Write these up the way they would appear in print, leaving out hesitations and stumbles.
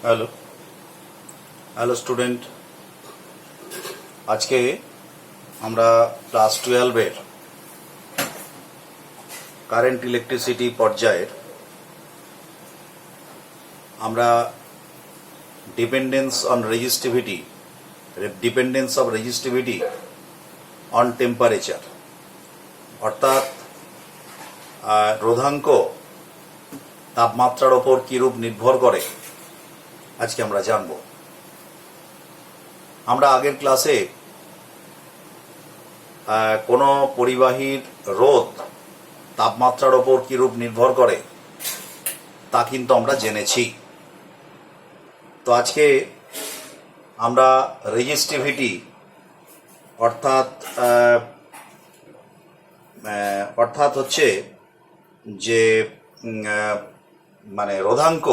Hello hello student, আজকে আমরা class 12-এর current electricity পর্যায়ের আমরা dependence of resistivity on temperature অর্থাৎ রোধাঙ্ক তাপমাত্রার ওপর কীরূপ নির্ভর করে আজকে আমরা জানব। আমরা আগের ক্লাসে কোনো পরিবাহীর রোধ তাপমাত্রার ওপর কীরূপ নির্ভর করে তা কিন্তু আমরা জেনেছি। তো আজকে আমরা রেজিস্টিভিটি অর্থাৎ হচ্ছে যে মানে রোধাঙ্ক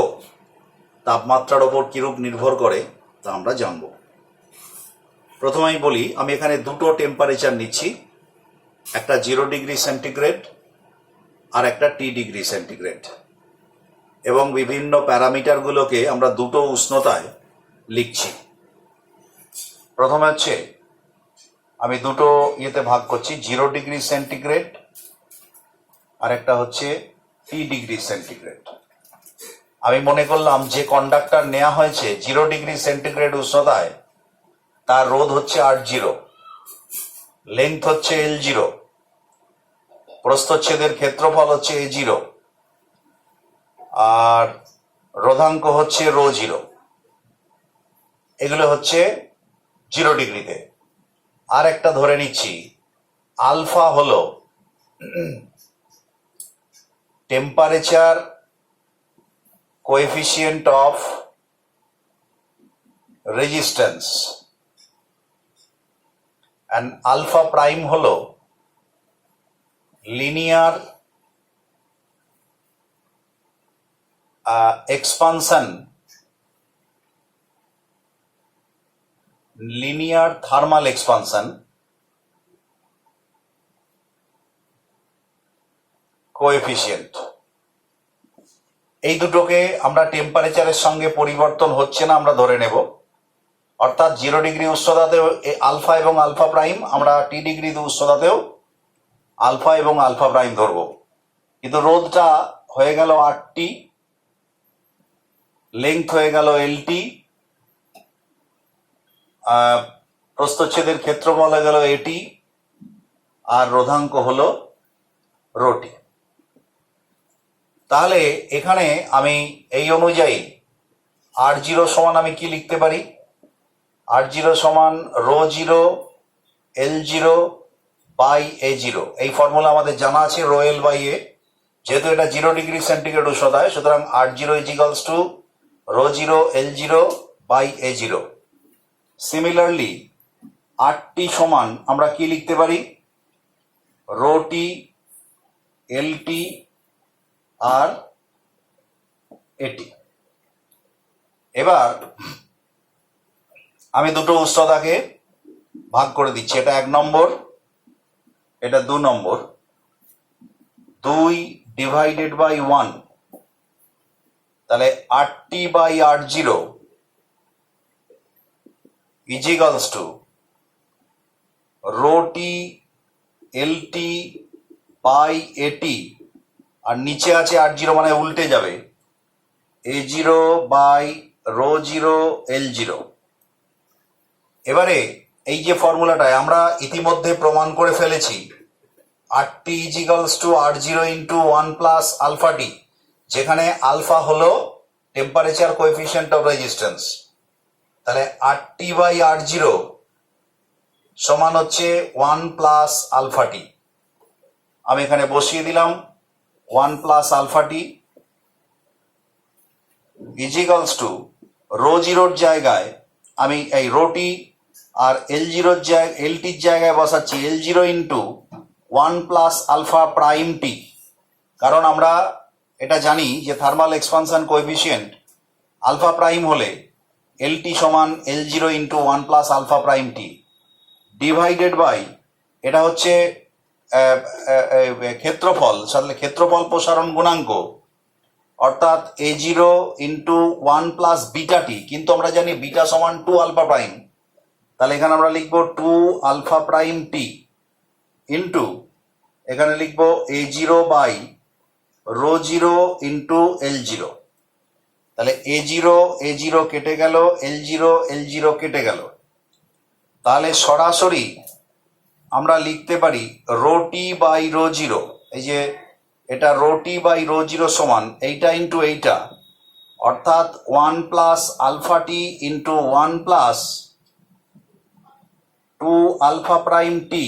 তাপমাত্রার ওপর কীরূপ নির্ভর করে তা আমরা জানব। প্রথমেই বলি, আমি এখানে দুটো টেম্পারেচার নিচ্ছি, একটা 0 ডিগ্রি সেন্টিগ্রেড আর একটা T ডিগ্রি সেন্টিগ্রেড, এবং বিভিন্ন প্যারামিটারগুলোকে আমরা দুটো উষ্ণতায় লিখছি। প্রথমে হচ্ছে আমি দুটো ইয়েতে ভাগ করছি, 0 ডিগ্রি সেন্টিগ্রেড আর একটা হচ্ছে T ডিগ্রি সেন্টিগ্রেড। আমি মনে করলাম যে কন্ডাক্টর নেওয়া হয়েছে 0 ডিগ্রি সেন্টিগ্রেড উষ্ণতায়, তার রোধ হচ্ছে R0, লেন্থ হচ্ছে L0, প্রস্থচ্ছেদের ক্ষেত্রফল হচ্ছে A0, আর রোধাঙ্ক হচ্ছে ρ0। এগুলো হচ্ছে 0 ডিগ্রিতে। আর একটা ধরে নিচ্ছি, আলফা হলো temperature coefficient of resistance, and alpha prime হলো linear expansion, linear thermal expansion coefficient। এই দুটোকে আমরা টেম্পারেচারের সঙ্গে পরিবর্তন হচ্ছে না আমরা ধরে নেব, অর্থাৎ 0 ডিগ্রি উষ্ণতাতেও আলফা এবং আলফা প্রাইম, আমরা T ডিগ্রি উষ্ণতাতেও আলফা এবং আলফা প্রাইম ধরব। কিন্তু রোধটা হয়ে গেল RT, লেংথ হয়ে গেল LT, প্রস্থচ্ছেদের ক্ষেত্রফল হয়ে গেল AT, আর রোধাঙ্ক হলো ρT। তাহলে এখানে আমি এই অনুযায়ী R0 সমান আমি কি লিখতে পারি? R0 সমান ρ0 L0 বাই A0। এই ফর্মুলা আমাদের জানা আছে, ρL বাই A। যেহেতু এটা 0 ডিগ্রি সেন্টিগ্রেড উষ্ণতায়, সুতরাং R0 is equals to ρ0 L0 by A0। Similarly RT সমান আমরা কি লিখতে পারি? ρT LT R AT। এবার আমি দুটো উষ্ণতাকে ভাগ করে দিচ্ছি, এটা 1 নম্বর, এটা 2 নম্বর। 2 ডিভাইডেড বাই 1, তাহলে RT by R0 is equals to ρT LT by AT, আর নিচে আছে R0 মানে উল্টে যাবে, A0 বাই ρ0 L0। এবারে এই যে ফর্মুলাটায় আমরা ইতিমধ্যে প্রমাণ করে ফেলেছি RT is equals to R0 into 1 plus alpha T, যেখানে আলফা হলো টেম্পারেচার কোএফিসিয়েন্ট অফ রেজিস্ট্যান্স। তাহলে RT বাই R0 সমান হচ্ছে 1 প্লাস আলফা T। আমি এখানে বসিয়ে দিলাম 1 plus alpha T is equals to ρ0 জায়গায় আমি এই ρT আর L0 LTর জায়গায় বসাচ্ছি L0 into 1 plus alpha prime T, কারণ আমরা এটা জানি যে thermal expansion coefficient alpha prime হলে LT সমান L0 into 1 plus alpha prime T divided by, এটা হচ্ছে ক্ষেত্রফল, তাহলে ক্ষেত্রফল প্রসারণ গুণাঙ্ক অর্থাৎ A zero into one plus beta T, কিন্তু আমরা জানি বিটা সমান টু আলফা প্রাইম, তাহলে এখানে আমরা লিখবো two alpha prime T into এখানে লিখবো A zero by rho zero into L zero. তাহলে এ জিরো কেটে গেল, এল জিরো কেটে গেল, তাহলে সরাসরি আমরা লিখতে পারি rho T by rho zero. এই যে এটা rho T by rho zero সমান এইটা ইন্টু এইটা, অর্থাৎ one plus alpha T into one plus two alpha prime T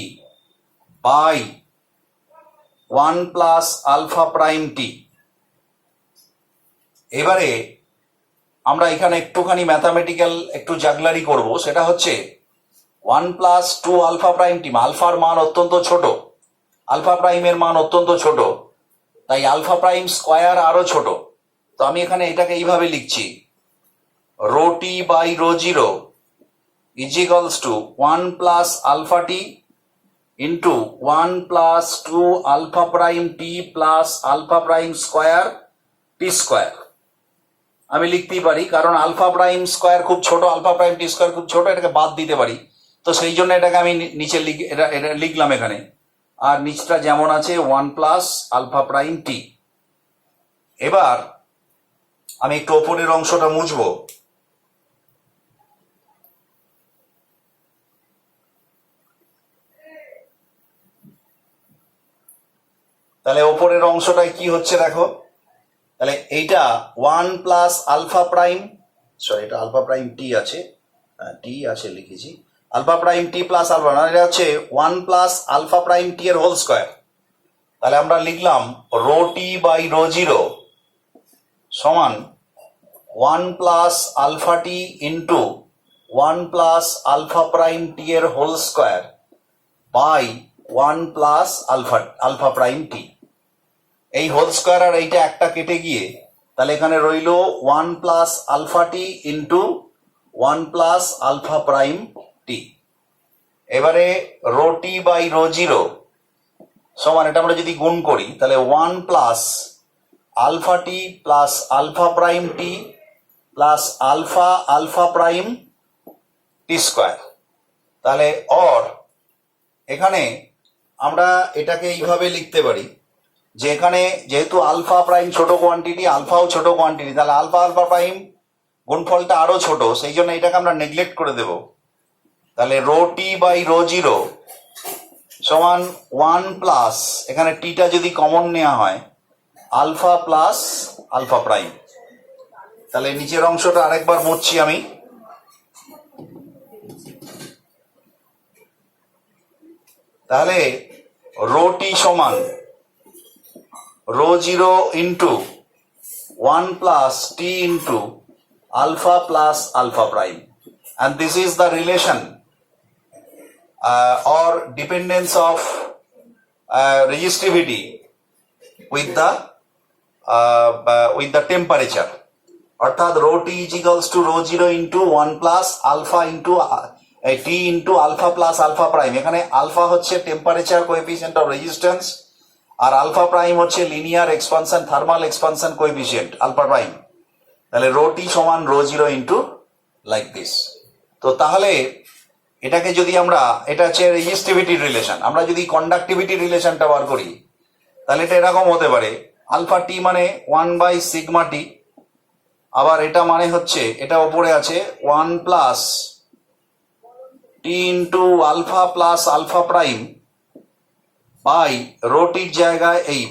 by one plus alpha prime T. এবারে আমরা এখানে একটুখানি ম্যাথামেটিক্যাল একটু জাগলারি করব, সেটা হচ্ছে one plus two alpha prime T, আলফার মান অত্যন্ত ছোট, আলফা প্রাইমের মান অত্যন্ত ছোট, তাই আলফা প্রাইম স্কোয়ার আরো ছোট। তো আমি এখানে এটাকে এইভাবে লিখছি, rho T by rho zero is equals to one plus alpha T into one plus two alpha prime T plus alpha prime square T square. আমি লিখতেই পারি, কারণ আলফা প্রাইম স্কোয়ার খুব ছোট, আলফা প্রাইম টি স্কোয়ার খুব ছোট, এটাকে বাদ দিতে পারি, তো সেই জন্য এটাকে আমি নিচে এটা লিখলাম এখানে। আর নিচটা যেমন আছে ওয়ান প্লাস আলফা প্রাইম টি। এবার আমি একটু ওপরের অংশটা মুছবো। তাহলে ওপরের অংশটায় কি হচ্ছে দেখো, তাহলে এইটা one plus alpha prime, sorry এটা আলফা প্রাইম টি আছে, লিখেছি alpha prime T plus alpha, না এটা হচ্ছে one plus alpha prime T এর হোল স্কোয়ার। তাহলে আমরা লিখলাম rho T by rho zero সমান one plus alpha T into one plus alpha prime T এর whole square by one plus alpha prime T. এই হোল স্কোয়ার আর এইটা একটা কেটে গিয়ে তাহলে এখানে রইল one plus alpha T into one plus alpha prime T. এবারে rho T by rho zero সমান, এটা আমরা যদি গুণ করি তাহলে one plus alpha T plus alpha prime T plus alpha prime T square. তাহলে এখানে আমরা এটাকে এইভাবে লিখতে পারি যে এখানে যেহেতু আলফা প্রাইম ছোট কোয়ান্টিটি, আলফাও ছোট কোয়ান্টিটি, তাহলে আলফা প্রাইম গুণফলটা আরো ছোট, সেই জন্য এটাকে আমরা নেগলেক্ট করে দেব। তাহলে rho T by rho zero সমান ওয়ান প্লাস, এখানে টিটা যদি কমন নেওয়া হয়, আলফা প্লাস আলফা প্রাইম। তাহলে নিচের অংশটা আরেকবার মুছছি আমি। তাহলে রো টি সমান rho zero into one plus T into alpha plus alpha prime, and this is the relation or dependence of resistivity with the temperature. অর্থাৎ rho T is equals to rho zero into one plus alpha into T into alpha plus alpha prime. এখানে alpha হচ্ছে temperature coefficient of resistance, আর alpha prime হচ্ছে linear expansion thermal expansion coefficient alpha prime. তাহলে rho T সমান rho zero into like this. তো তাহলে এটাকে যদি আমরা, এটা হচ্ছে রেজিস্টিভিটি রিলেশন, আমরা যদি কন্ডাক্টিভিটি রিলেশনটা বার করি তাহলে এটা এরকম হতে পারে, আলফা টি মানে ওয়ান বাই সিগমা টি, আবার এটা মানে হচ্ছে এটা ওপরে আছে one plus T into alpha plus alpha prime by rho টির জায়গায় এই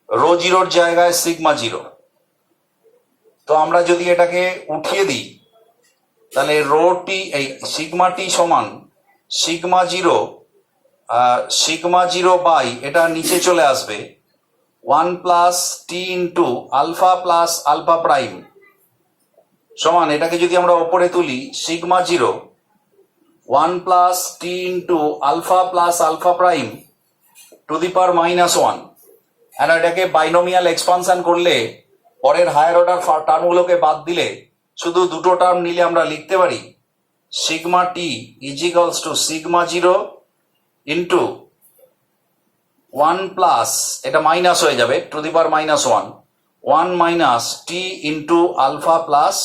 রো জিরোর জায়গায় সিগমা জিরো। তো আমরা যদি এটাকে উঠিয়ে দিই তাহলে রো টি এই সিগমা টি সমান সিগমা জিরো বাই এটা নিচে চলে আসবে one plus T into alpha plus alpha prime সমান, এটাকে যদি আমরা ওপরে তুলি sigma zero one plus T into alpha plus alpha prime to the power minus one. আর এটাকে বাইনোমিয়াল এক্সপানশন করলে পরের হায়ার অর্ডার টার্মগুলোকে বাদ দিলে শুধু দুটো টার্ম নিলে আমরা লিখতে পারি sigma T is equals to sigma zero into one plus, এটা মাইনাস হয়ে যাবে to the power minus one, 1 minus T into alpha plus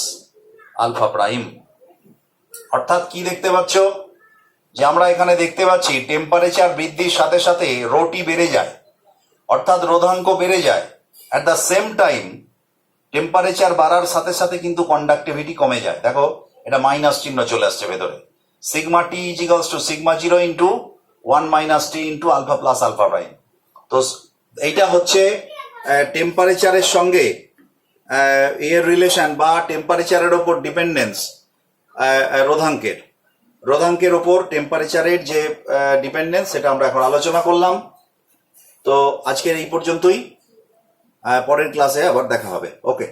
alpha prime. অর্থাৎ কি দেখতে পাচ্ছ, যে আমরা এখানে দেখতে পাচ্ছি টেম্পারেচার বৃদ্ধির সাথে সাথে রোটি বেড়ে যায়, অর্থাৎ রোধাঙ্ক বেড়ে যায়। At the same time temperature বাড়ার সাথে সাথে কিন্তু কন্ডাক্টিভিটি কমে যায়। দেখো এটা মাইনাস চিহ্ন চলে আসছে ভেতরে। Sigma T is equals to sigma zero into 1 minus T into alpha plus alpha prime. তো এইটা হচ্ছে টেম্পারেচারের সঙ্গে এর রিলেশন বা টেম্পারেচারের ওপর ডিপেন্ডেন্স, রোধাঙ্কের ওপর টেম্পারেচারের যে ডিপেন্ডেন্স, সেটা আমরা এখন আলোচনা করলাম। তো আজকের এই পর্যন্তই, পরের ক্লাসে আবার দেখা হবে। ওকে।